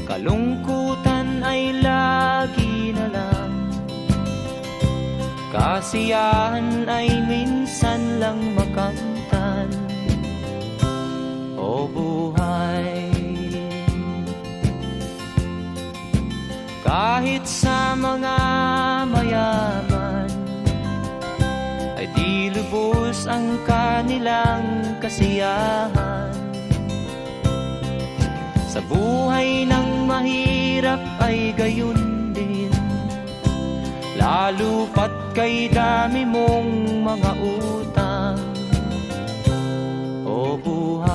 Kalungkutan ay lagi na lang, kasiyahan ay minsan lang makamtan. O buhay, kahit sa mga mayaman ay di lubos ang kanilang kasiyahan. Sa buhay ng mahirap ay gayon din, lalo pat kay dami mong mga utang. O buhay,